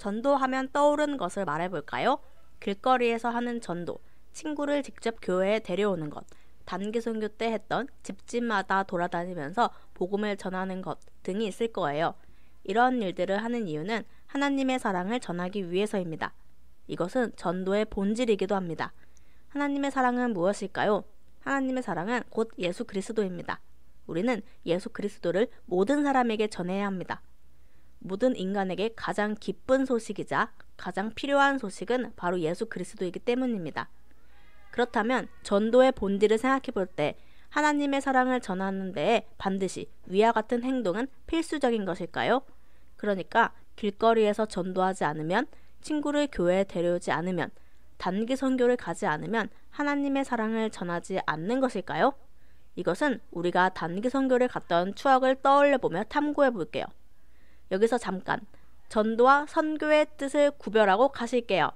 전도하면 떠오르는 것을 말해볼까요? 길거리에서 하는 전도, 친구를 직접 교회에 데려오는 것, 단기 선교 때 했던 집집마다 돌아다니면서 복음을 전하는 것 등이 있을 거예요. 이런 일들을 하는 이유는 하나님의 사랑을 전하기 위해서입니다. 이것은 전도의 본질이기도 합니다. 하나님의 사랑은 무엇일까요? 하나님의 사랑은 곧 예수 그리스도입니다. 우리는 예수 그리스도를 모든 사람에게 전해야 합니다. 모든 인간에게 가장 기쁜 소식이자 가장 필요한 소식은 바로 예수 그리스도이기 때문입니다. 그렇다면 전도의 본질을 생각해 볼 때 하나님의 사랑을 전하는 데에 반드시 위와 같은 행동은 필수적인 것일까요? 그러니까 길거리에서 전도하지 않으면, 친구를 교회에 데려오지 않으면, 단기 선교를 가지 않으면 하나님의 사랑을 전하지 않는 것일까요? 이것은 우리가 단기 선교를 갔던 추억을 떠올려 보며 탐구해 볼게요. 여기서 잠깐 전도와 선교의 뜻을 구별하고 가실게요.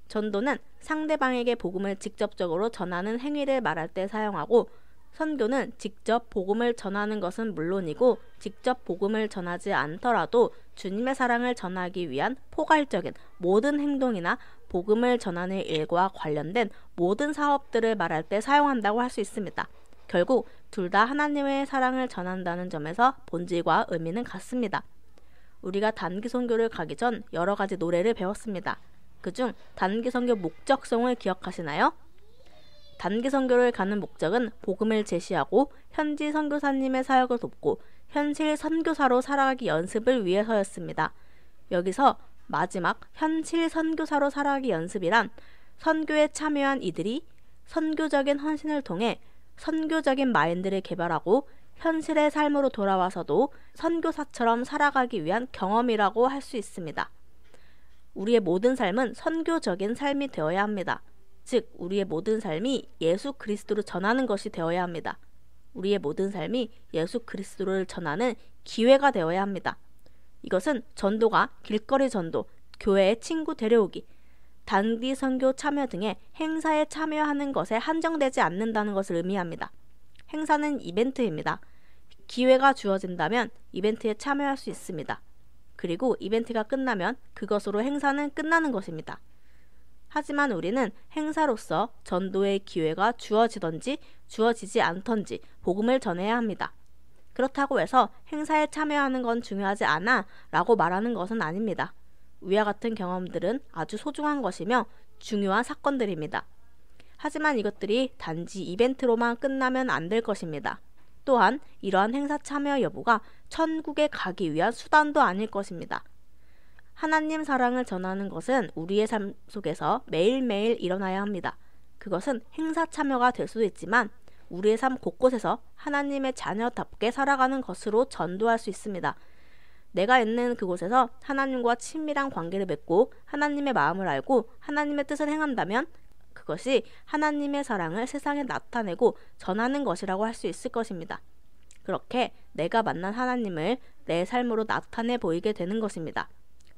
전도는 상대방에게 복음을 직접적으로 전하는 행위를 말할 때 사용하고, 선교는 직접 복음을 전하는 것은 물론이고 직접 복음을 전하지 않더라도 주님의 사랑을 전하기 위한 포괄적인 모든 행동이나 복음을 전하는 일과 관련된 모든 사업들을 말할 때 사용한다고 할 수 있습니다. 결국 둘 다 하나님의 사랑을 전한다는 점에서 본질과 의미는 같습니다. 우리가 단기 선교를 가기 전 여러 가지 노래를 배웠습니다. 그중 단기 선교 목적성을 기억하시나요? 단기 선교를 가는 목적은 복음을 제시하고 현지 선교사님의 사역을 돕고 현실 선교사로 살아가기 연습을 위해서였습니다. 여기서 마지막 현실 선교사로 살아가기 연습이란 선교에 참여한 이들이 선교적인 헌신을 통해 선교적인 마인드를 개발하고 현실의 삶으로 돌아와서도 선교사처럼 살아가기 위한 경험이라고 할 수 있습니다. 우리의 모든 삶은 선교적인 삶이 되어야 합니다. 즉, 우리의 모든 삶이 예수 그리스도를 전하는 것이 되어야 합니다. 우리의 모든 삶이 예수 그리스도를 전하는 기회가 되어야 합니다. 이것은 전도가 길거리 전도, 교회에 친구 데려오기, 단기 선교 참여 등의 행사에 참여하는 것에 한정되지 않는다는 것을 의미합니다. 행사는 이벤트입니다. 기회가 주어진다면 이벤트에 참여할 수 있습니다. 그리고 이벤트가 끝나면 그것으로 행사는 끝나는 것입니다. 하지만 우리는 행사로서 전도의 기회가 주어지던지 주어지지 않던지 복음을 전해야 합니다. 그렇다고 해서 행사에 참여하는 건 중요하지 않아 라고 말하는 것은 아닙니다. 위와 같은 경험들은 아주 소중한 것이며 중요한 사건들입니다. 하지만 이것들이 단지 이벤트로만 끝나면 안 될 것입니다. 또한 이러한 행사 참여 여부가 천국에 가기 위한 수단도 아닐 것입니다. 하나님 사랑을 전하는 것은 우리의 삶 속에서 매일매일 일어나야 합니다. 그것은 행사 참여가 될 수도 있지만 우리의 삶 곳곳에서 하나님의 자녀답게 살아가는 것으로 전도할 수 있습니다. 내가 있는 그곳에서 하나님과 친밀한 관계를 맺고 하나님의 마음을 알고 하나님의 뜻을 행한다면 그것이 하나님의 사랑을 세상에 나타내고 전하는 것이라고 할 수 있을 것입니다. 그렇게 내가 만난 하나님을 내 삶으로 나타내 보이게 되는 것입니다.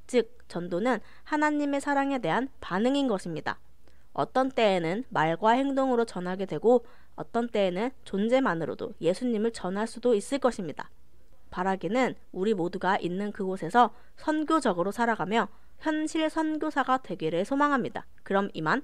즉, 전도는 하나님의 사랑에 대한 반응인 것입니다. 어떤 때에는 말과 행동으로 전하게 되고 어떤 때에는 존재만으로도 예수님을 전할 수도 있을 것입니다. 바라기는 우리 모두가 있는 그곳에서 선교적으로 살아가며 현실 선교사가 되기를 소망합니다. 그럼 이만.